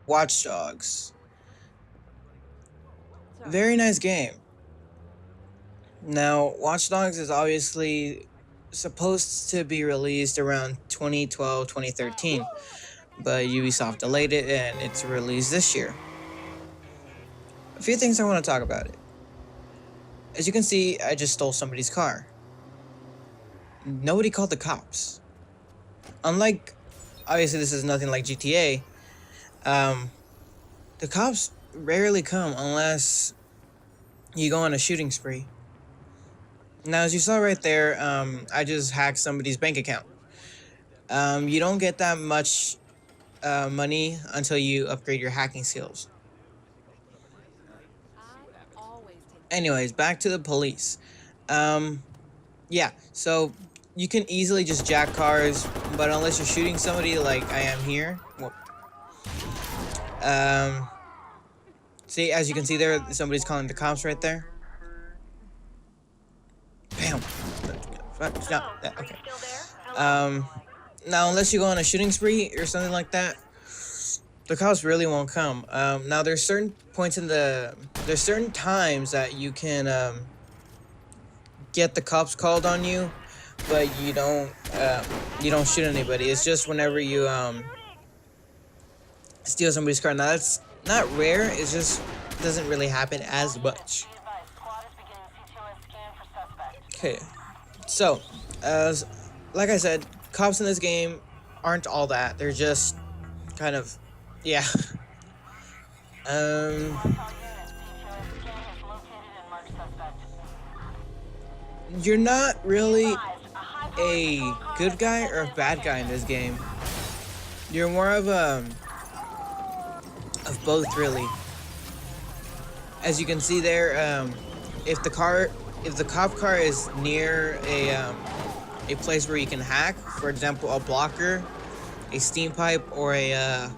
Watch Dogs. Very nice game. Now, Watch Dogs is obviously supposed to be released around 2012, 2013, but Ubisoft delayed it and it's released this year. A few things I want to talk about it. As you can see, I just stole somebody's car. Nobody called the cops. Unlike, obviously this is nothing like GTA, the cops rarely come unless you go on a shooting spree. Now, as you saw right there, I just hacked somebody's bank account. You don't get that much money until you upgrade your hacking skills. Anyways, back to the police. Yeah, so you can easily just jack cars, but unless you're shooting somebody like I am here, well, see, as you can see there, somebody's calling the cops right there. Bam. No, okay. Now, unless you go on a shooting spree or something like that, the cops really won't come. Now, there's certain points there's certain times that you can get the cops called on you, but you don't shoot anybody. It's just whenever you steal somebody's car. Now, that's not rare. It just doesn't really happen as much. Okay, so like I said, cops in this game aren't all that. They're just kind of, yeah. You're not really a good guy or a bad guy in this game. You're more of both, really. As you can see there, if the cop car is near a place where you can hack, for example, a blocker, a steam pipe, or a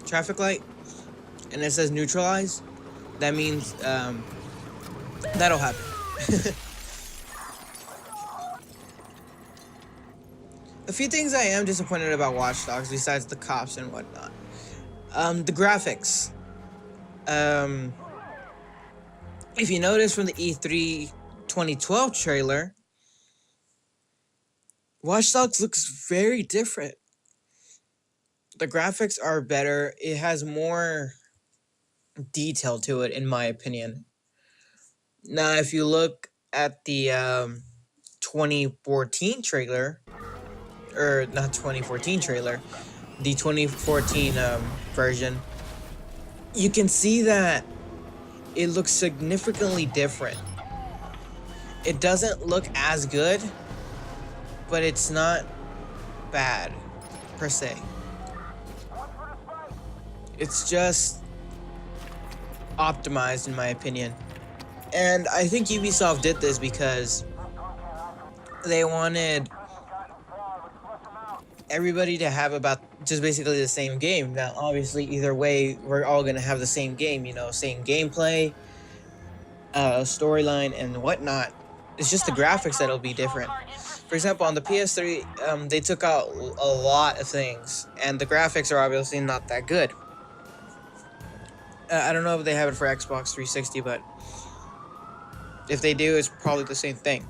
traffic light, and it says neutralize, that means that'll happen. A few things I am disappointed about Watch Dogs besides the cops and whatnot. The graphics. If you notice from the E3 2012 trailer, Watch Dogs looks very different. The graphics are better. It has more detail to it, in my opinion. Now, if you look at the 2014 trailer, or not 2014 trailer, the 2014 version, you can see that it looks significantly different. It doesn't look as good, but it's not bad, per se. It's just optimized, in my opinion. And I think Ubisoft did this because they wanted everybody to have about just basically the same game. Now, obviously, either way, we're all gonna have the same game, same gameplay, storyline, and whatnot. It's just the graphics that'll be different. For example, on the PS3, they took out a lot of things, and the graphics are obviously not that good. I don't know if they have it for Xbox 360, but if they do, it's probably the same thing.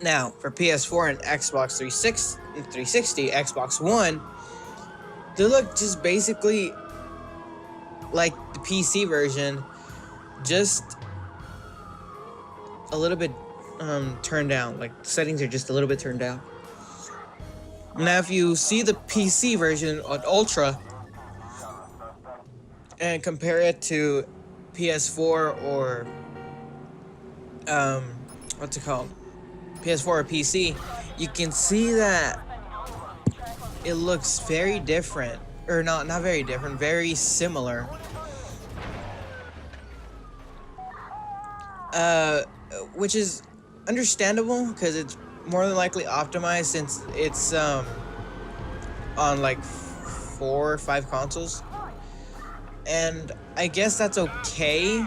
Now, for PS4 and Xbox 360, Xbox One, they look just basically like the PC version, just a little bit turned down. Like, the settings are just a little bit turned down. Now, if you see the PC version on Ultra and compare it to PS4 or what's it called? PS4 or PC, you can see that it looks very different, or not very different, very similar. Which is understandable because it's more than likely optimized since it's on like 4 or 5 consoles, and I guess that's okay.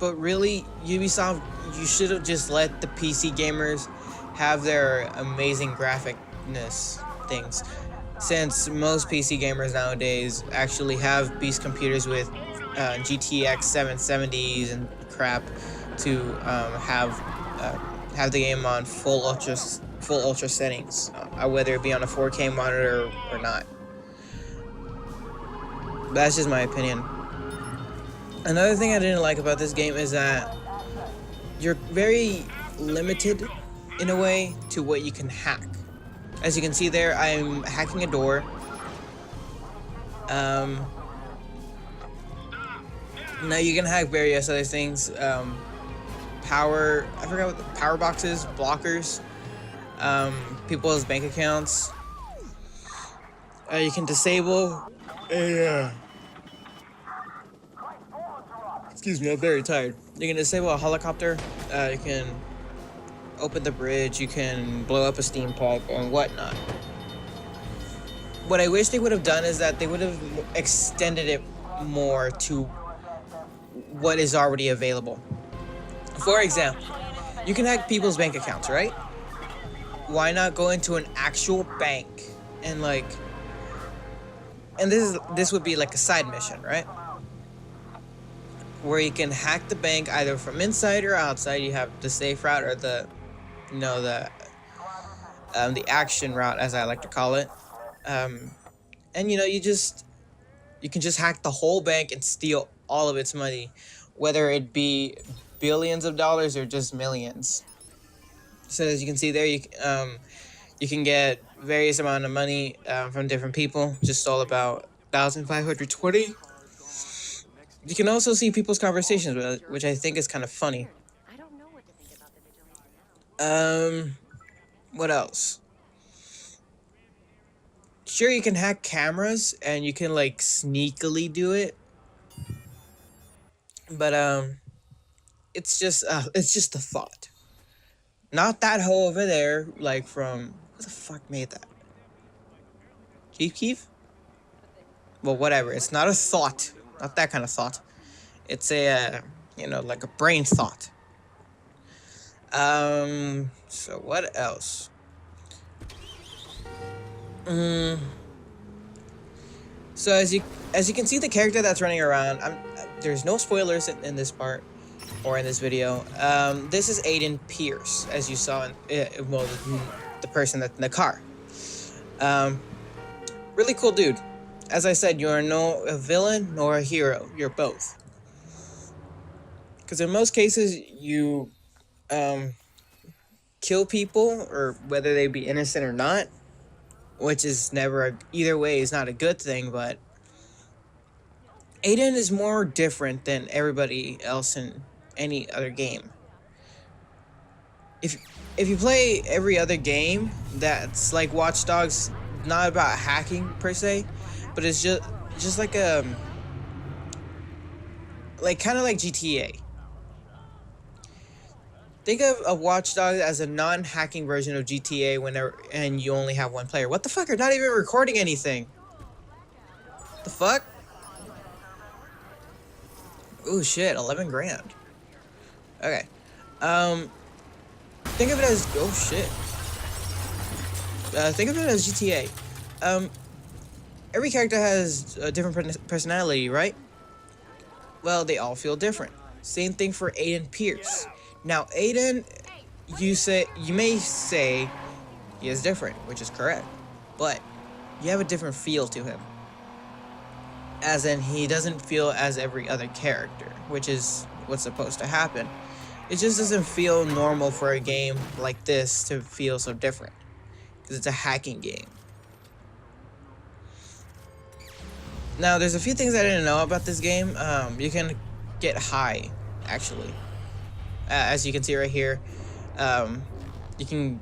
But really, Ubisoft, you should have just let the PC gamers have their amazing graphicness things. since most PC gamers nowadays actually have beast computers with GTX 770s and crap to have the game on full ultra settings, whether it be on a 4K monitor or not. That's just my opinion. Another thing I didn't like about this game is that you're very limited in a way to what you can hack. As you can see there, I'm hacking a door. Now you can hack various other things. I forgot what the power boxes, blockers, people's bank accounts. You can disable excuse me, I'm very tired. You can disable a helicopter. You can open the bridge. You can blow up a steam pipe and whatnot. What I wish they would have done is that they would have extended it more to what is already available. For example, you can hack people's bank accounts, right? Why not go into an actual bank and this would be like a side mission, right? Where you can hack the bank either from inside or outside. You have the safe route or the action route, as I like to call it. And you can just hack the whole bank and steal all of its money, whether it be billions of dollars or just millions. So as you can see there, you can get various amount of money from different people. Just stole about 1,520. You can also see people's conversations with it, which I think is kind of funny. What else? Sure, you can hack cameras and you can like sneakily do it, but it's just a thought. Not that hoe over there, like from who the fuck made that? Keef? Well, whatever. It's not a thought. Not that kind of thought. It's a like a brain thought. So what else? So as you can see, the character that's running around, there's no spoilers in this part or in this video. This is Aiden Pierce, as you saw in the person that's in the car. Really cool dude. As I said, you are no a villain nor a hero. You're both. Because in most cases, you kill people, or whether they be innocent or not, which is never either way is not a good thing. But Aiden is more different than everybody else in any other game. If you play every other game that's like Watch Dogs, not about hacking per se, but it's just like kind of like GTA. Think of Watch Dogs as a non-hacking version of GTA and you only have one player. What the fuck? You're not even recording anything. The fuck? Ooh, shit, 11 grand. Okay. Think of it as, oh shit. Think of it as GTA. Every character has a different personality, right? Well, they all feel different. Same thing for Aiden Pierce. Now, Aiden, you may say he is different, which is correct, but you have a different feel to him. As in, he doesn't feel as every other character, which is what's supposed to happen. It just doesn't feel normal for a game like this to feel so different, because it's a hacking game. Now, there's a few things I didn't know about this game. You can get high, actually. As you can see right here, you can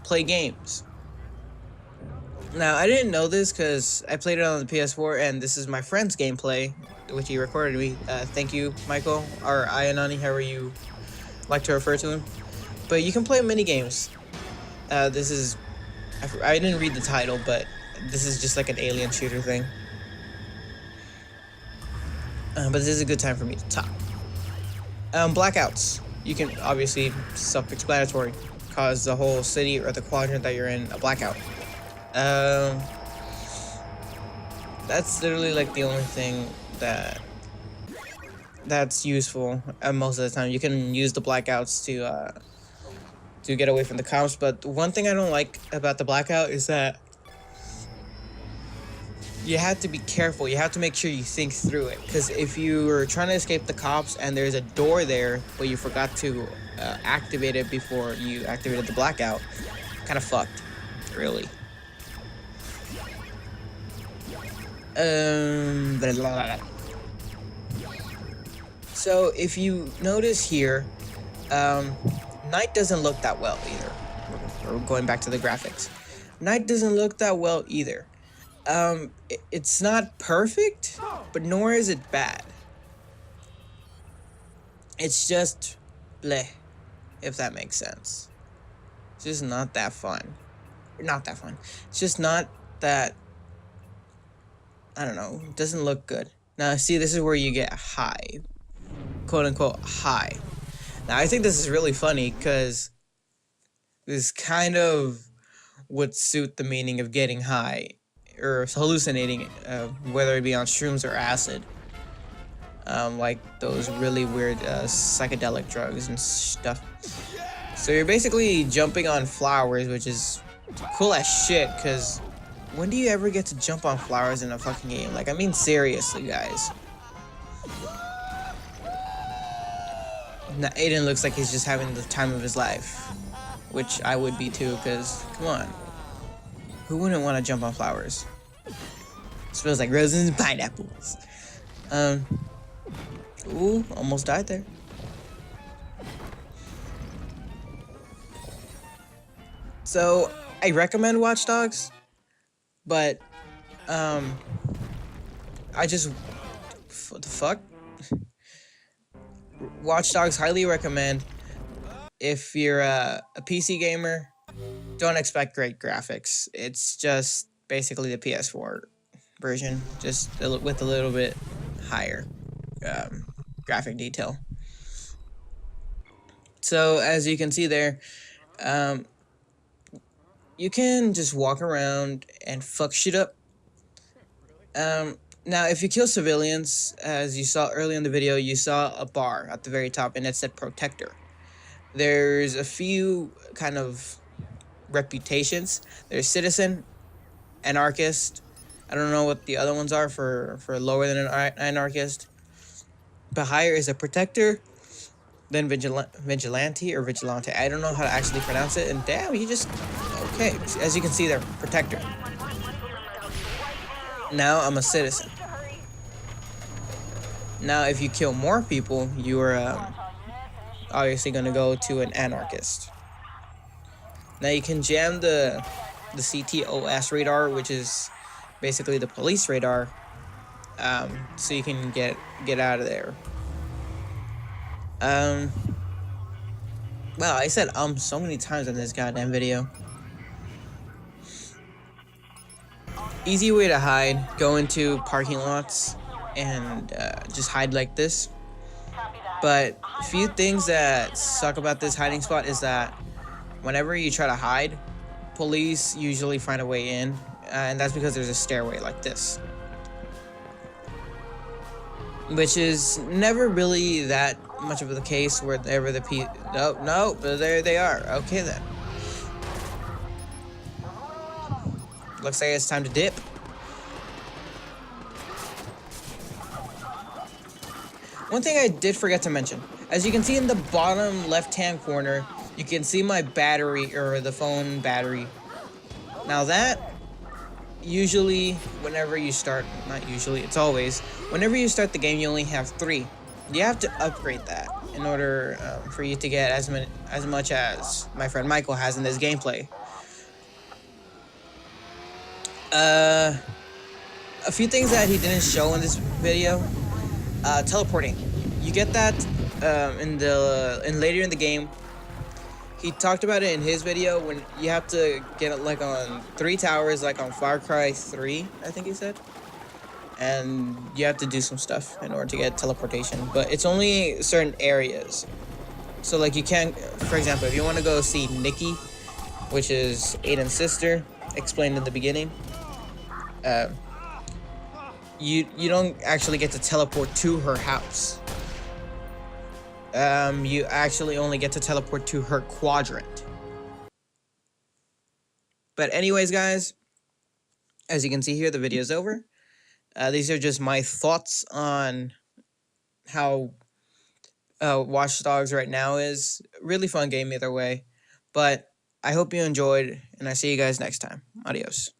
play games. Now, I didn't know this because I played it on the PS4, and this is my friend's gameplay, which he recorded me. Thank you, Michael, or iAnony, however you like to refer to him. But you can play mini games. This is, I didn't read the title, but this is just like an alien shooter thing. But this is a good time for me to talk. Blackouts. You can, obviously, self-explanatory, cause the whole city or the quadrant that you're in a blackout. that's literally like the only thing that's useful most of the time. You can use the blackouts to get away from the cops, but one thing I don't like about the blackout is that you have to be careful. You have to make sure you think through it, because if you were trying to escape the cops and there's a door there but you forgot to activate it before you activated the blackout, kind of fucked, really. Blah, blah, blah. So if you notice here, night doesn't look that well either. We're going back to the graphics. Night doesn't look that well either. It's not perfect, but nor is it bad. It's just bleh, if that makes sense. It's just not that fun. Not that fun. It's just not that, I don't know, it doesn't look good. Now, see, this is where you get high. Quote unquote high. Now, I think this is really funny because this kind of would suit the meaning of getting high or hallucinating, whether it be on shrooms or acid. Like those really weird psychedelic drugs and stuff. So you're basically jumping on flowers, which is cool as shit, because when do you ever get to jump on flowers in a fucking game? Like, I mean, seriously, guys. Now, Aiden looks like he's just having the time of his life, which I would be too, because, come on. Who wouldn't want to jump on flowers? It smells like roses and pineapples. Ooh, almost died there. So, I recommend Watch Dogs, but, I just, what the fuck? Watch Dogs, highly recommend. If you're a PC gamer, don't expect great graphics. It's just basically the PS4 version, just with a little bit higher graphic detail. So as you can see there, you can just walk around and fuck shit up. Now, if you kill civilians, as you saw earlier in the video, you saw a bar at the very top, and it said Protector. There's a few kind of reputations. There's Citizen, Anarchist. I don't know what the other ones are for lower than an Anarchist. But higher is a Protector, then Vigilante. I don't know how to actually pronounce it. And damn, he just... Okay, as you can see there, Protector. Now I'm a Citizen. Now, if you kill more people, you are obviously going to go to an Anarchist. Now, you can jam the CTOS radar, which is basically the police radar, so you can get out of there. Wow, I said so many times in this goddamn video. Easy way to hide: go into parking lots and just hide like this. But a few things that suck about this hiding spot is that whenever you try to hide, police usually find a way in, and that's because there's a stairway like this, which is never really that much of the case wherever the no, but there they are. Okay then. Looks like it's time to dip. One thing I did forget to mention, as you can see in the bottom left-hand corner, you can see my battery, or the phone battery. Now that, usually, whenever you start, not usually, it's always, whenever you start the game, you only have 3. You have to upgrade that in order for you to get as much as my friend Michael has in this gameplay. A few things that he didn't show in this video. Teleporting. You get that later in the game. He talked about it in his video when you have to get it like on 3 towers, like on Far Cry 3, I think he said. And you have to do some stuff in order to get teleportation, but it's only certain areas. So like you can't, for example, if you want to go see Nikki, which is Aiden's sister, explained in the beginning. you don't actually get to teleport to her house. You actually only get to teleport to her quadrant. But anyways, guys, as you can see here, the video is over. These are just my thoughts on how Watch Dogs right now is. Really fun game either way. But I hope you enjoyed, and I see you guys next time. Adios.